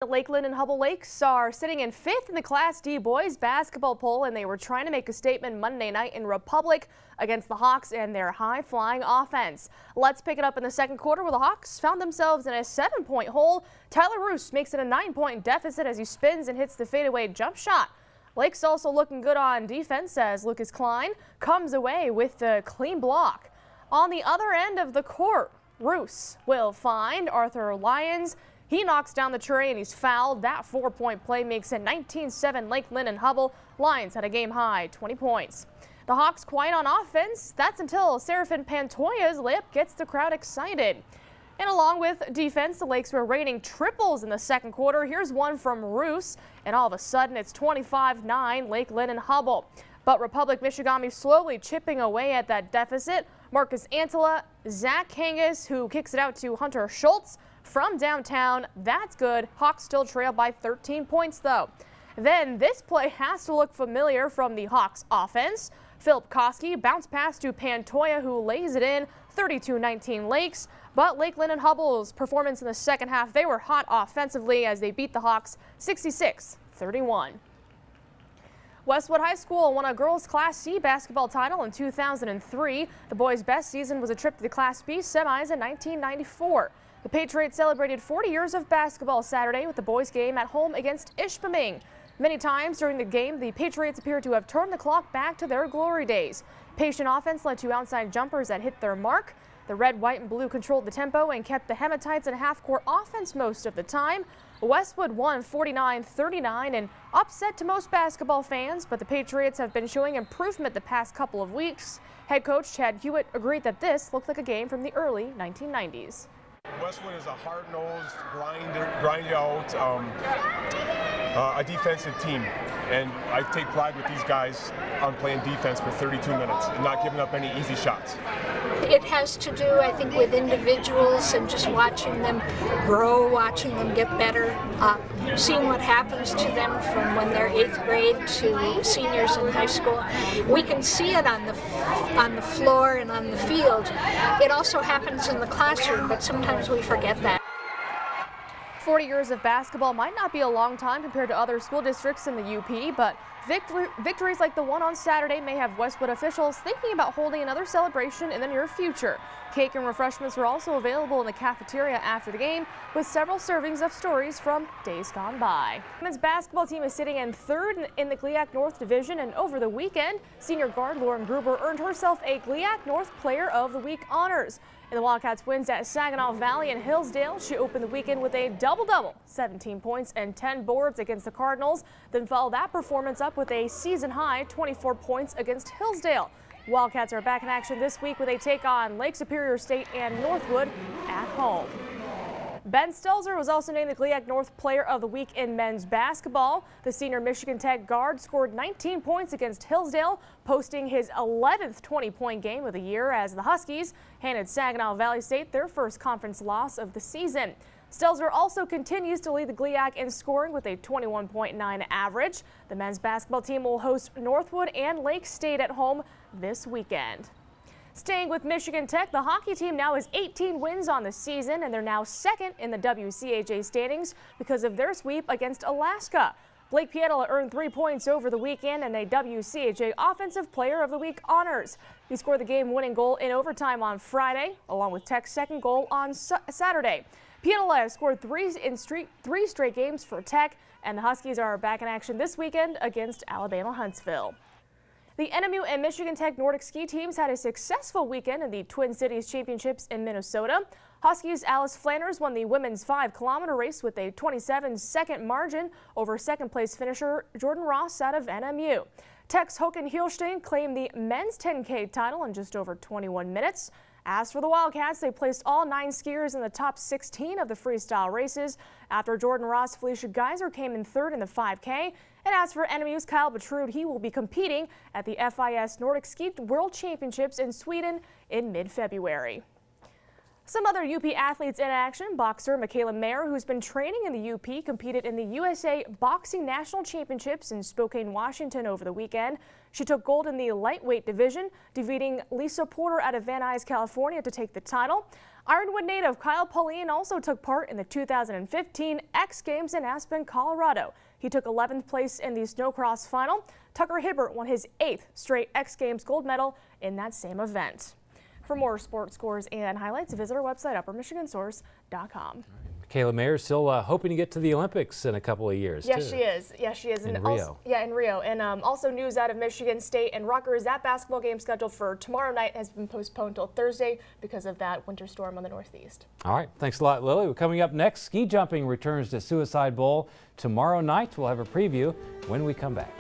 Lakeland and Hubble Lakes are sitting in 5th in the Class D boys basketball poll, and they were trying to make a statement Monday night in Republic against the Hawks and their high-flying offense. Let's pick it up in the second quarter where the Hawks found themselves in a 7-point hole. Tyler Roos makes it a 9-point deficit as he spins and hits the fadeaway jump shot. Lakes also looking good on defense as Lucas Klein comes away with the clean block. On the other end of the court, Roos will find Arthur Lyons. He knocks down the tray and he's fouled. That 4-point play makes it 19-7 Lakeland and Hubble. Lyons had a game-high 20 points. The Hawks quiet on offense. That's until Serafin Pantoya's layup gets the crowd excited. And along with defense, the Lakes were raining triples in the second quarter. Here's one from Roos, and all of a sudden it's 25-9 Lakeland and Hubble. But Republic Michigami slowly chipping away at that deficit. Marcus Antela, Zach Kangas, who kicks it out to Hunter Schultz from downtown. That's good. Hawks still trail by 13 points, though. Then this play has to look familiar from the Hawks offense. Philip Koski bounce pass to Pantoya, who lays it in. 32-19 Lakes. But Lakeland and Hubble's performance in the second half, they were hot offensively as they beat the Hawks 66-31. Westwood High School won a girls' Class C basketball title in 2003. The boys' best season was a trip to the Class B semis in 1994. The Patriots celebrated 40 years of basketball Saturday with the boys' game at home against Ishpeming. Many times during the game, the Patriots appeared to have turned the clock back to their glory days. Patient offense led to outside jumpers that hit their mark. The red, white, and blue controlled the tempo and kept the Hematites in half-court offense most of the time. Westwood won 49-39, an upset to most basketball fans, but the Patriots have been showing improvement the past couple of weeks. Head coach Chad Hewitt agreed that this looked like a game from the early 1990s. Westwood is a hard-nosed, grind out, a defensive team, and I take pride with these guys on playing defense for 32 minutes and not giving up any easy shots. It has to do, I think, with individuals and just watching them grow, watching them get better, seeing what happens to them from when they're 8th grade to seniors in high school. We can see it on the floor and on the field. It also happens in the classroom, but sometimes we forget that. 40 years of basketball might not be a long time compared to other school districts in the UP, but victories like the one on Saturday may have Westwood officials thinking about holding another celebration in the near future. Cake and refreshments were also available in the cafeteria after the game, with several servings of stories from days gone by. The women's basketball team is sitting in 3rd in the GLIAC North Division, and over the weekend, senior guard Lauren Gruber earned herself a GLIAC North Player of the Week honors. In the Wildcats wins at Saginaw Valley and Hillsdale, she opened the weekend with a double-double, 17 points and 10 boards against the Cardinals, then followed that performance up with a season-high 24 points against Hillsdale. Wildcats are back in action this week with a take on Lake Superior State and Northwood at home. Ben Stelzer was also named the GLIAC North Player of the Week in men's basketball. The senior Michigan Tech guard scored 19 points against Hillsdale, posting his 11th 20-point game of the year as the Huskies handed Saginaw Valley State their first conference loss of the season. Stelzer also continues to lead the GLIAC in scoring with a 21.9 average. The men's basketball team will host Northwood and Lake State at home this weekend. Staying with Michigan Tech, the hockey team now has 18 wins on the season, and they're now 2nd in the WCHA standings because of their sweep against Alaska. Blake Pietila earned 3 points over the weekend and a WCHA Offensive Player of the Week honors. He scored the game-winning goal in overtime on Friday, along with Tech's second goal on Saturday. Pietila has scored three straight games for Tech, and the Huskies are back in action this weekend against Alabama Huntsville. The NMU and Michigan Tech Nordic ski teams had a successful weekend in the Twin Cities Championships in Minnesota. Huskies' Alice Flanders won the women's 5-kilometer race with a 27-second margin over second-place finisher Jordan Ross out of NMU. Tech's Håkan Hilstein claimed the men's 10K title in just over 21 minutes. As for the Wildcats, they placed all 9 skiers in the top 16 of the freestyle races. After Jordan Ross, Felicia Geyser came in 3rd in the 5K. And as for NMU's Kyle Betrude, he will be competing at the FIS Nordic Ski World Championships in Sweden in mid-February. Some other UP athletes in action. Boxer Michaela Mayer, who's been training in the UP, competed in the USA Boxing National Championships in Spokane, Washington over the weekend. She took gold in the lightweight division, defeating Lisa Porter out of Van Nuys, California to take the title. Ironwood native Kyle Pauline also took part in the 2015 X Games in Aspen, Colorado. He took 11th place in the snowcross final. Tucker Hibbert won his 8th straight X Games gold medal in that same event. For more sports scores and highlights, visit our website, uppermichigansource.com. Kayla Mayer still hoping to get to the Olympics in a couple of years. Yes, too. she is. Yes, she is. In And Rio. Also, yeah, in Rio. And also news out of Michigan State and Rutgers. That basketball game scheduled for tomorrow night has been postponed until Thursday because of that winter storm on the northeast. All right. Thanks a lot, Lily. Coming up next, ski jumping returns to Suicide Bowl tomorrow night. We'll have a preview when we come back.